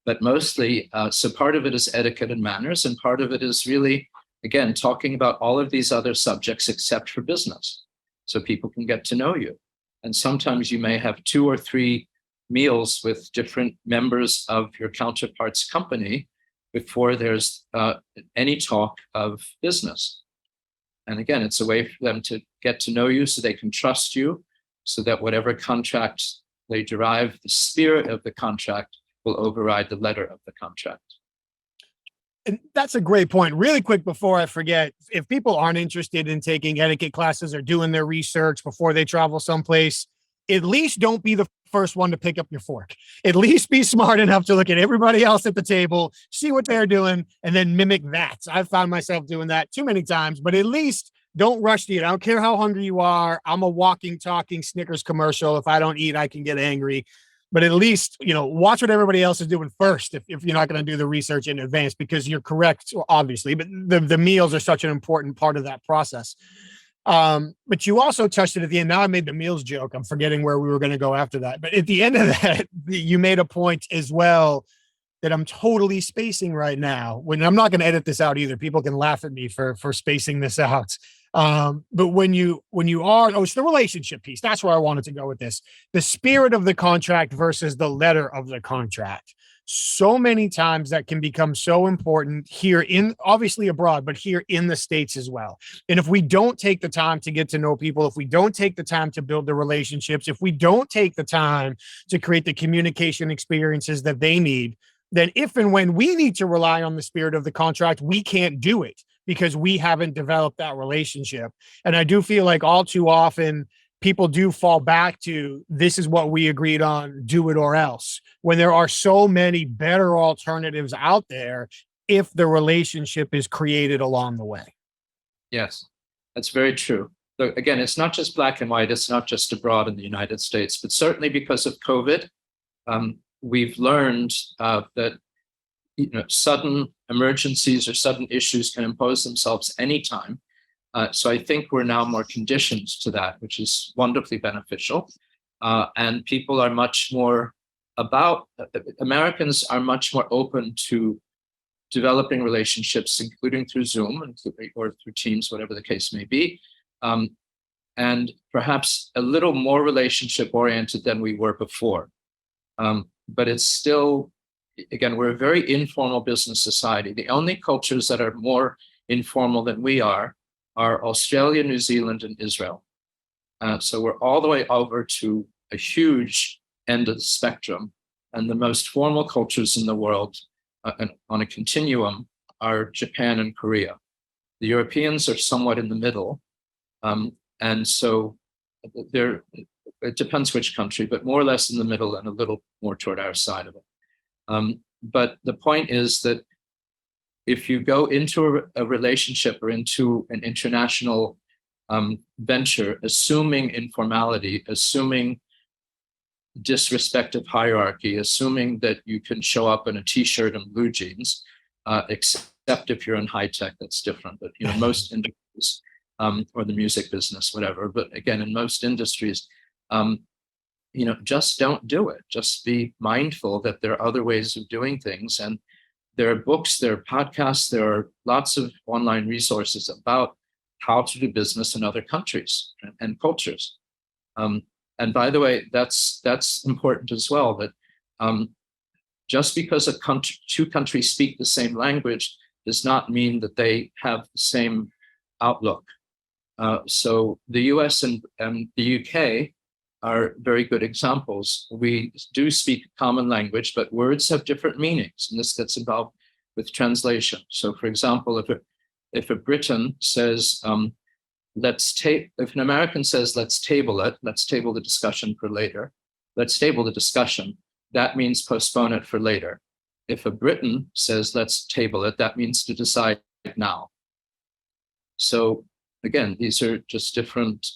But mostly, so part of it is etiquette and manners, and part of it is really, again, talking about all of these other subjects except for business, so people can get to know you. And sometimes you may have 2 or 3 meals with different members of your counterpart's company before there's any talk of business. And again, it's a way for them to get to know you so they can trust you, so that whatever contract they derive, the spirit of the contract will override the letter of the contract. And that's a great point. Really quick before I forget, if people aren't interested in taking etiquette classes or doing their research before they travel someplace, at least don't be the first one to pick up your fork. At least be smart enough to look at everybody else at the table, see what they're doing, and then mimic that. I've found myself doing that too many times, but at least don't rush to eat. I don't care how hungry you are. I'm a walking, talking Snickers commercial. If I don't eat, I can get angry. But at least, watch what everybody else is doing first if you're not going to do the research in advance, because you're correct, obviously, but the meals are such an important part of that process. But you also touched it at the end. Now I made the meals joke. I'm forgetting where we were going to go after that. But at the end of that, you made a point as well that I'm totally spacing right now. When I'm not going to edit this out either. People can laugh at me for spacing this out. But when you are, it's the relationship piece. That's where I wanted to go with this. The spirit of the contract versus the letter of the contract. So many times that can become so important here in, obviously abroad, but here in the States as well. And if we don't take the time to get to know people, if we don't take the time to build the relationships, if we don't take the time to create the communication experiences that they need, then if and when we need to rely on the spirit of the contract, we can't do it because we haven't developed that relationship. And I do feel like all too often people do fall back to, this is what we agreed on, do it or else, when there are so many better alternatives out there if the relationship is created along the way. Yes, that's very true. So again, it's not just black and white. It's not just abroad in the United States, but certainly because of COVID, we've learned that sudden emergencies or sudden issues can impose themselves anytime. So I think we're now more conditioned to that, which is wonderfully beneficial. And people are much more Americans are much more open to developing relationships, including through Zoom or through Teams, whatever the case may be. And perhaps a little more relationship oriented than we were before. But it's still, again, we're a very informal business society. The only cultures that are more informal than we are Australia, New Zealand, and Israel. So we're all the way over to a huge end of the spectrum. And the most formal cultures in the world on a continuum are Japan and Korea. The Europeans are somewhat in the middle. And so it depends which country, but more or less in the middle and a little more toward our side of it. But the point is that if you go into a relationship or into an international venture, assuming informality, assuming disrespect of hierarchy, assuming that you can show up in a t-shirt and blue jeans, except if you're in high tech, that's different. But most industries, or the music business, whatever. But again, in most industries, just don't do it. Just be mindful that there are other ways of doing things. And there are books, there are podcasts, there are lots of online resources about how to do business in other countries and cultures. And by the way, that's important as well, that just because two countries speak the same language does not mean that they have the same outlook. So the US and the UK are very good examples. We do speak a common language, but words have different meanings, and this gets involved with translation. So, for example, if a Briton says, if an American says, let's table it, let's table the discussion for later, let's table the discussion, that means postpone it for later. If a Briton says, let's table it, that means to decide now. So again, these are just different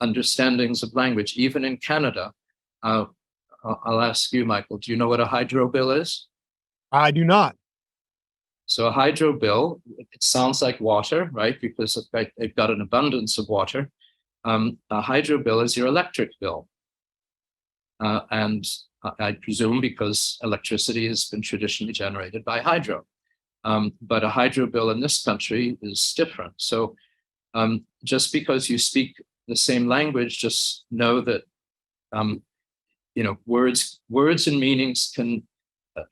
understandings of language. Even in Canada, I'll ask you, Michael, do you know what a hydro bill is? I do not. So a hydro bill, it sounds like water, right? Because they've got an abundance of water. A hydro bill is your electric bill. And I presume because electricity has been traditionally generated by hydro. But a hydro bill in this country is different. So just because you speak the same language, just know that words and meanings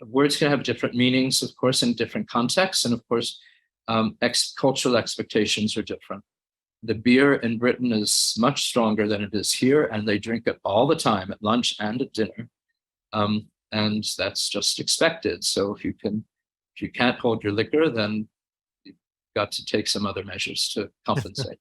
words can have different meanings, of course, in different contexts, and of course, cultural expectations are different. The beer in Britain is much stronger than it is here, and they drink it all the time at lunch and at dinner, and that's just expected. So if you can't hold your liquor, then you've got to take some other measures to compensate.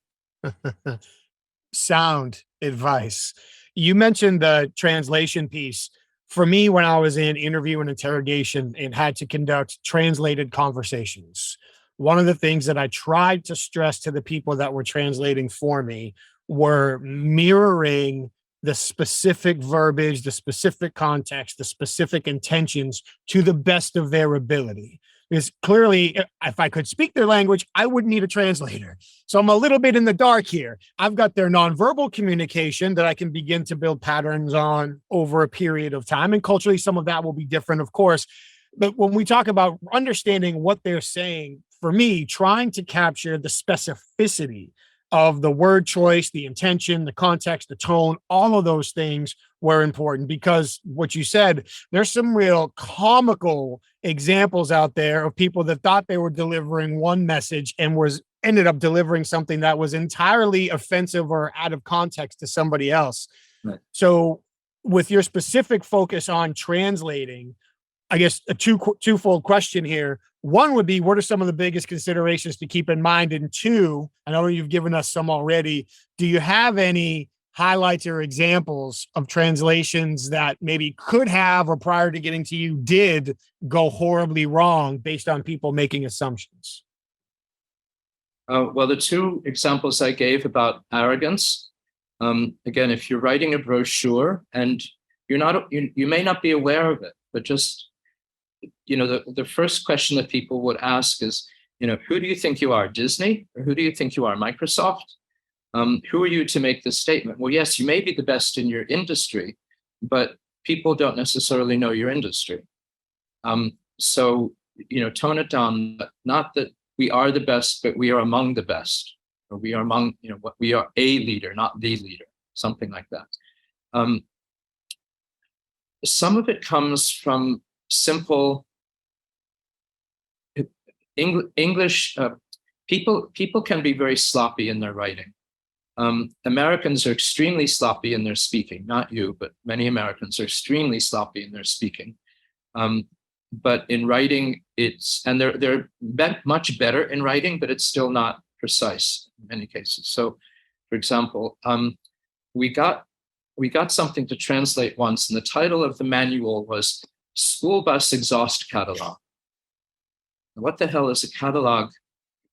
Sound advice. You mentioned the translation piece. For me, when I was in interview and interrogation and had to conduct translated conversations, one of the things that I tried to stress to the people that were translating for me were mirroring the specific verbiage, the specific context, the specific intentions to the best of their ability. Because clearly, if I could speak their language, I wouldn't need a translator. So I'm a little bit in the dark here. I've got their nonverbal communication that I can begin to build patterns on over a period of time. And culturally, some of that will be different, of course. But when we talk about understanding what they're saying, for me, trying to capture the specificity of the word choice, the intention, the context, the tone, all of those things were important, because what you said, there's some real comical examples out there of people that thought they were delivering one message and ended up delivering something that was entirely offensive or out of context to somebody else. Right. So with your specific focus on translating, I guess a twofold question here. One would be, what are some of the biggest considerations to keep in mind? And two, I know you've given us some already. Do you have any highlights or examples of translations that maybe could have, or prior to getting to you, did go horribly wrong based on people making assumptions? Well, the two examples I gave about arrogance, again, if you're writing a brochure and you may not be aware of it, but just, the first question that people would ask is, who do you think you are, Disney? Or who do you think you are, Microsoft? Who are you to make this statement? Well, yes, you may be the best in your industry, but people don't necessarily know your industry. So, tone it down, not that we are the best, but we are among the best, or we are among, we are a leader, not the leader, something like that. Some of it comes from simple English. People can be very sloppy in their writing. Americans are extremely sloppy in their speaking, not you, but many Americans are extremely sloppy in their speaking. But in writing, they're much better in writing, but it's still not precise in many cases. So, for example, we got something to translate once, and the title of the manual was School Bus Exhaust Catalog. What the hell is a catalog?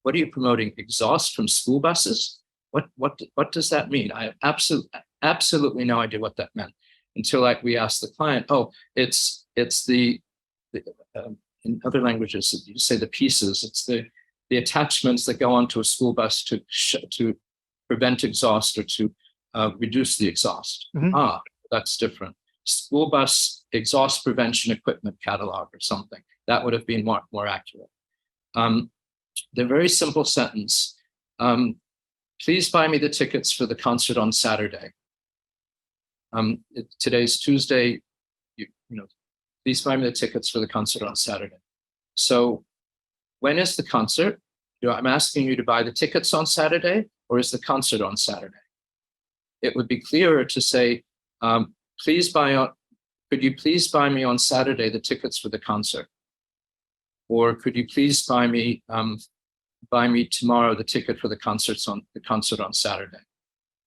What are you promoting? Exhaust from school buses? What does that mean? I have absolutely no idea what that meant until we asked the client. Oh, it's the in other languages you say the pieces. It's the attachments that go onto a school bus to prevent exhaust or to reduce the exhaust. Mm-hmm. That's different. School bus exhaust prevention equipment catalog or something. That would have been more accurate. The very simple sentence. Please buy me the tickets for the concert on Saturday. Today's Tuesday. Please buy me the tickets for the concert on Saturday. So, when is the concert? I'm asking you to buy the tickets on Saturday, or is the concert on Saturday? It would be clearer to say, could you please buy me on Saturday the tickets for the concert? Or could you please buy me tomorrow the ticket for the concert on Saturday?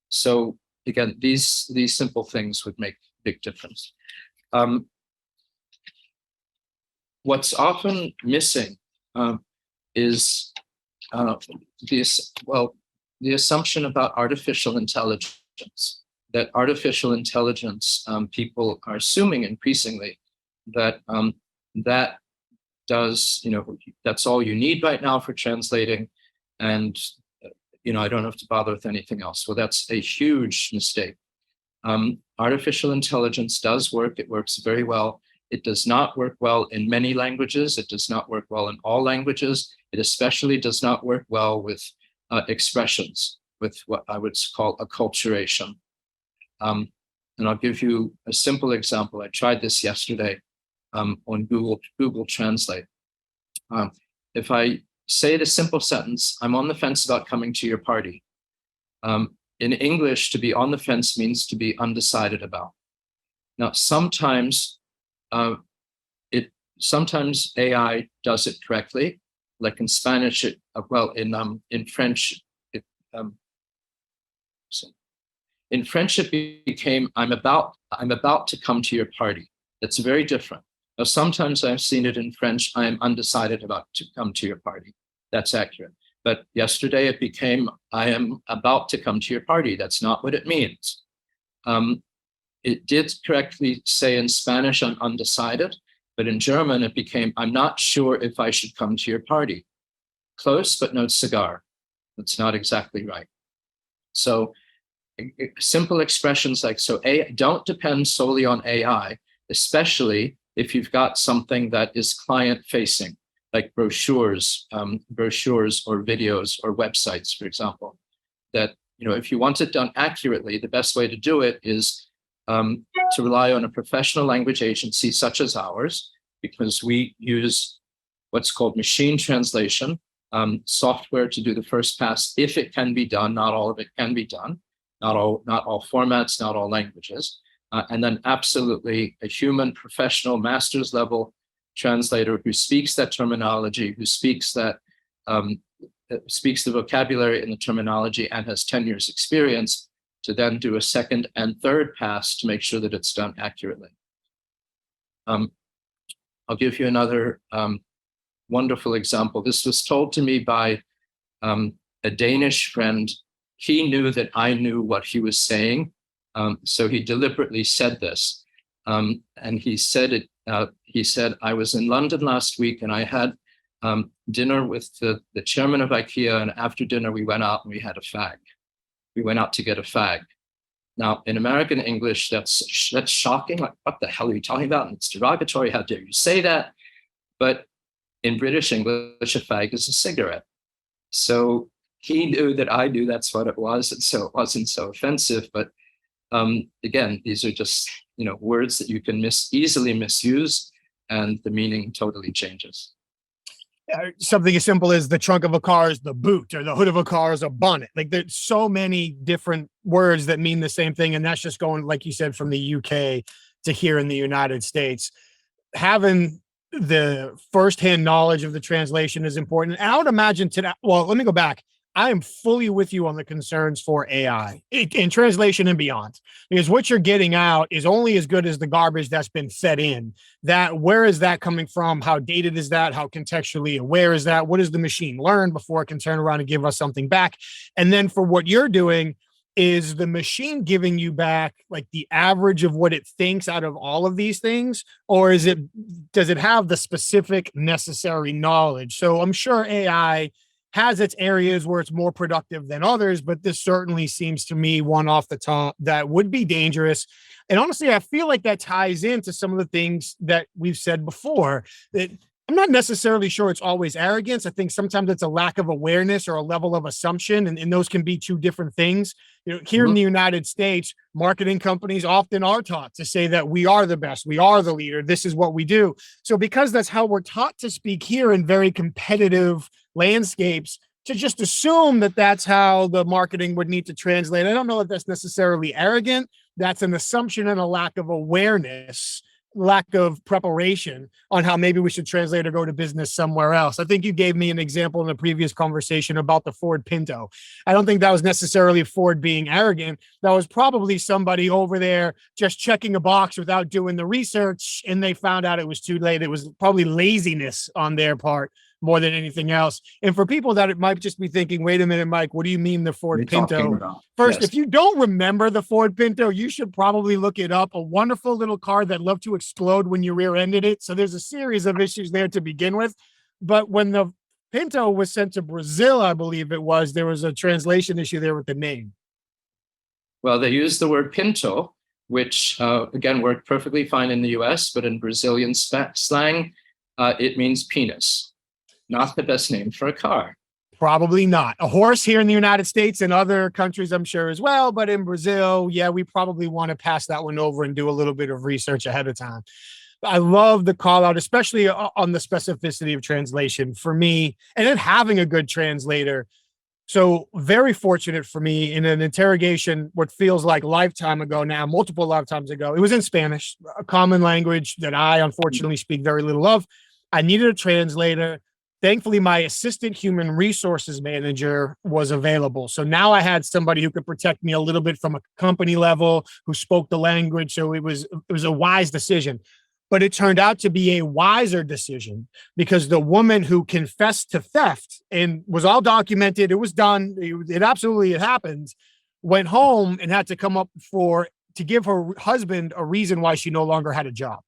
So again, these simple things would make a big difference. What's often missing is the assumption about artificial intelligence. That artificial intelligence, people are assuming increasingly that that does, that's all you need right now for translating, and I don't have to bother with anything else. Well, that's a huge mistake. Artificial intelligence does work. It works very well. It does not work well in many languages. It does not work well in all languages. It especially does not work well with expressions, with what I would call acculturation. And I'll give you a simple example. I tried this yesterday on Google Translate. If I say the simple sentence, I'm on the fence about coming to your party. In English, to be on the fence means to be undecided about. Now, sometimes AI does it correctly, like in Spanish. In French, in French it became I'm about to come to your party. That's very different. Now, sometimes I've seen it in French, I am undecided about to come to your party. That's accurate. But yesterday it became, I am about to come to your party. That's not what it means. It did correctly say in Spanish, I'm undecided, But in German, it became, I'm not sure if I should come to your party. Close, but no cigar. That's not exactly right. So simple expressions like, don't depend solely on AI, especially if you've got something that is client facing, like brochures or videos or websites, for example, that, if you want it done accurately, the best way to do it is to rely on a professional language agency such as ours, because we use what's called machine translation software to do the first pass, if it can be done. Not all of it can be done, not all formats, not all languages, and then absolutely a human professional master's level translator who speaks that terminology, who speaks the vocabulary and the terminology, and has 10 years experience to then do a second and third pass to make sure that it's done accurately. I'll give you another wonderful example. This was told to me by a Danish friend. He knew that I knew what he was saying, so he deliberately said this. And he said it. He said, I was in London last week and I had dinner with the chairman of IKEA, and after dinner we went out and we had a fag. We went out to get a fag. Now, in American English, that's shocking. Like, what the hell are you talking about? And it's derogatory. How dare you say that? But in British English, a fag is a cigarette. So he knew that I knew that's what it was, and so it wasn't so offensive. But again, these are just words that you can easily misuse, and the meaning totally changes. Something as simple as the trunk of a car is the boot, or the hood of a car is a bonnet. Like, there's so many different words that mean the same thing. And that's just going, like you said, from the UK to here in the United States. Having the firsthand knowledge of the translation is important. And I would imagine today, well, let me go back. I am fully with you on the concerns for AI in translation and beyond, because what you're getting out is only as good as the garbage that's been fed in. That, where is that coming from? How dated is that? How contextually aware is that? What does the machine learn before it can turn around and give us something back? And then for what you're doing, is the machine giving you back like the average of what it thinks out of all of these things? Or does it have the specific necessary knowledge? So I'm sure AI has its areas where it's more productive than others, but this certainly seems to me one off the top that would be dangerous. And honestly, I feel like that ties into some of the things that we've said before, that I'm not necessarily sure it's always arrogance. I think sometimes it's a lack of awareness or a level of assumption, and those can be two different things. Here in the United States, marketing companies often are taught to say that we are the best, we are the leader, this is what we do. So because that's how we're taught to speak here in very competitive landscapes, to just assume that that's how the marketing would need to translate, I don't know if that's necessarily arrogant. That's an assumption and a lack of awareness, lack of preparation on how maybe we should translate or go to business somewhere else. I think you gave me an example in the previous conversation about the Ford Pinto. I don't think that was necessarily Ford being arrogant. That was probably somebody over there just checking a box without doing the research, and they found out it was too late. It was probably laziness on their part more than anything else. And for people that it might just be thinking, wait a minute, Mike, what do you mean the Ford Pinto? First, if you don't remember the Ford Pinto, you should probably look it up. A wonderful little car that loved to explode when you rear-ended it. So there's a series of issues there to begin with. But when the Pinto was sent to Brazil, I believe it was, there was a translation issue there with the name. Well, they used the word Pinto, which again worked perfectly fine in the US, but in Brazilian slang, it means penis. Not the best name for a car. Probably not. A horse here in the United States and other countries, I'm sure as well. But in Brazil, yeah, we probably want to pass that one over and do a little bit of research ahead of time. I love the call out, especially on the specificity of translation for me, and then having a good translator. So very fortunate for me in an interrogation, what feels like a lifetime ago now, multiple lifetimes ago. It was in Spanish, a common language that I unfortunately speak very little of. I needed a translator. Thankfully, my assistant human resources manager was available. So now I had somebody who could protect me a little bit from a company level, who spoke the language. So it was a wise decision. But it turned out to be a wiser decision, because the woman who confessed to theft and was all documented, it was done, it absolutely happened, went home and had to come up to give her husband a reason why she no longer had a job.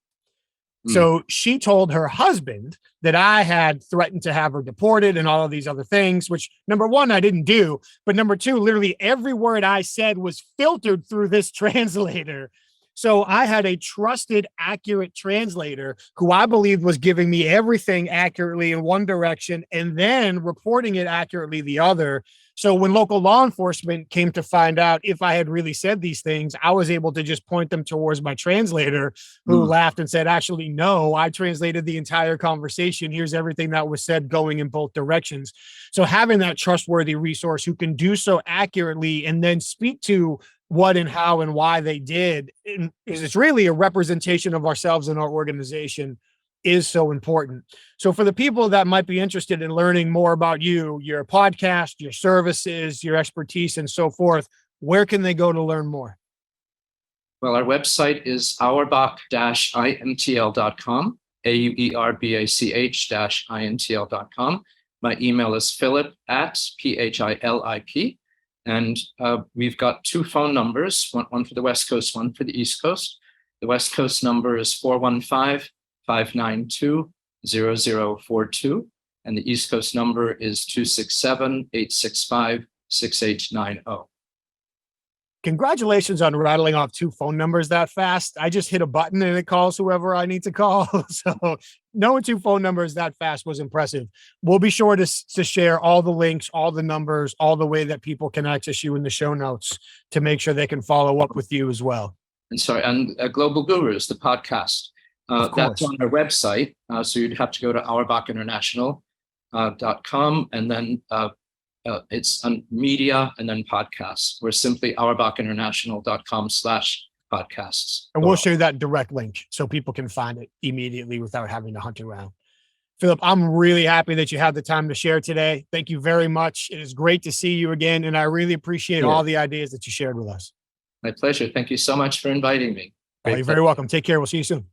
So she told her husband that I had threatened to have her deported and all of these other things, which number one, I didn't do. But number two, literally every word I said was filtered through this translator. So I had a trusted, accurate translator who I believed was giving me everything accurately in one direction and then reporting it accurately the other. So when local law enforcement came to find out if I had really said these things, I was able to just point them towards my translator, who laughed and said, actually, no, I translated the entire conversation. Here's everything that was said going in both directions. So having that trustworthy resource who can do so accurately and then speak to what and how and why they did is it's really a representation of ourselves and our organization is so important. So for the people that might be interested in learning more about you, your podcast, your services, your expertise, and so forth, where can they go to learn more? Well, our website is auerbach-intl.com, auerbach-intl.com. My email is philip@philip. And we've got two phone numbers, one for the West Coast, one for the East Coast. The West Coast number is 415-592-0042. And the East Coast number is 267-865-6890. Congratulations on rattling off two phone numbers that fast. I just hit a button and it calls whoever I need to call. So knowing two phone numbers that fast was impressive. We'll be sure to share all the links, all the numbers, all the way that people can access you in the show notes to make sure they can follow up with you as well. And Global Gurus, the podcast, that's on our website. So you'd have to go to auerbachinternational.com and then it's on media and then podcasts. We're simply auerbachinternational.com/podcasts. And we'll show you that direct link so people can find it immediately without having to hunt around. Philip, I'm really happy that you had the time to share today. Thank you very much. It is great to see you again. And I really appreciate all the ideas that you shared with us. My pleasure. Thank you so much for inviting me. You're very welcome. Take care. We'll see you soon.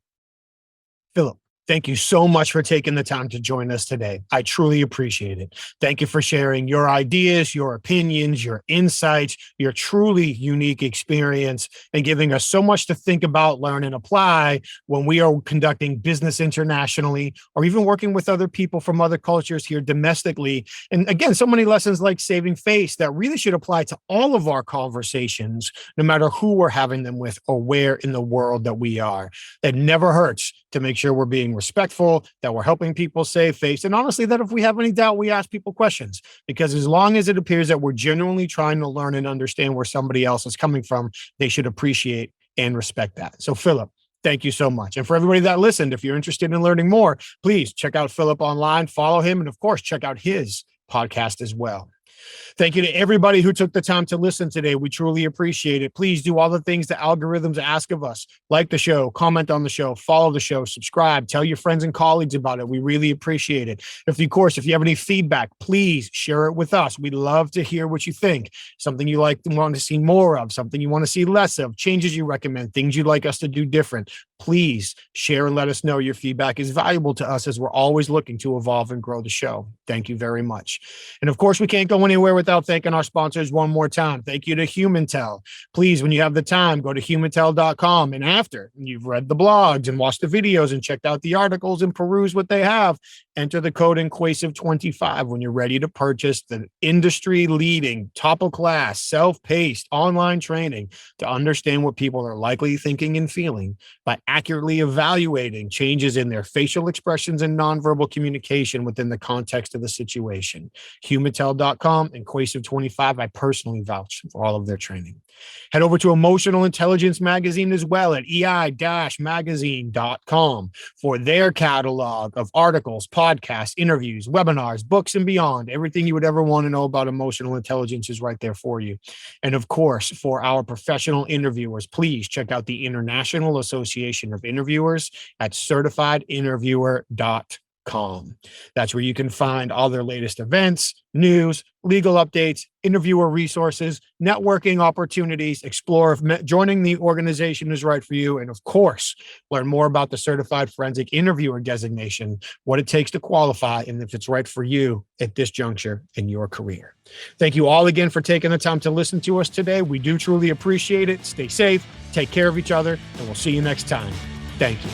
Philip, thank you so much for taking the time to join us today. I truly appreciate it. Thank you for sharing your ideas, your opinions, your insights, your truly unique experience, and giving us so much to think about, learn, and apply when we are conducting business internationally or even working with other people from other cultures here domestically. And again, so many lessons like saving face that really should apply to all of our conversations, no matter who we're having them with or where in the world that we are. It never hurts to make sure we're being respectful, that we're helping people save face. And honestly, that if we have any doubt, we ask people questions, because as long as it appears that we're genuinely trying to learn and understand where somebody else is coming from, they should appreciate and respect that. So Philip, thank you so much. And for everybody that listened, if you're interested in learning more, please check out Philip online, follow him, and of course, check out his podcast as well. Thank you to everybody who took the time to listen today. We truly appreciate it. Please do all the things the algorithms ask of us. Like the show, comment on the show, follow the show, subscribe, tell your friends and colleagues about it. We really appreciate it. If you have any feedback, please share it with us. We'd love to hear what you think. Something you want to see more of, something you want to see less of, changes you recommend, things you'd like us to do different. Please share and let us know. Your feedback is valuable to us as we're always looking to evolve and grow the show. Thank you very much. And of course, we can't go anywhere without thanking our sponsors one more time. Thank you to HumanTel. Please, when you have the time, go to humantel.com. And after you've read the blogs and watched the videos and checked out the articles and peruse what they have, enter the code INQUASIVE25 when you're ready to purchase the industry-leading, top-of-class, self-paced online training to understand what people are likely thinking and feeling by accurately evaluating changes in their facial expressions and nonverbal communication within the context of the situation. Humantel.com and INQUASIVE25, I personally vouch for all of their training. Head over to Emotional Intelligence Magazine as well at ei-magazine.com for their catalog of articles, podcasts, interviews, webinars, books, and beyond. Everything you would ever want to know about emotional intelligence is right there for you. And of course, for our professional interviewers, please check out the International Association of Interviewers at certifiedinterviewer.com. That's where you can find all their latest events, news, legal updates, interviewer resources, networking opportunities, explore if joining the organization is right for you, and of course, learn more about the Certified Forensic Interviewer designation, what it takes to qualify, and if it's right for you at this juncture in your career. Thank you all again for taking the time to listen to us today. We do truly appreciate it. Stay safe, take care of each other, and we'll see you next time. Thank you.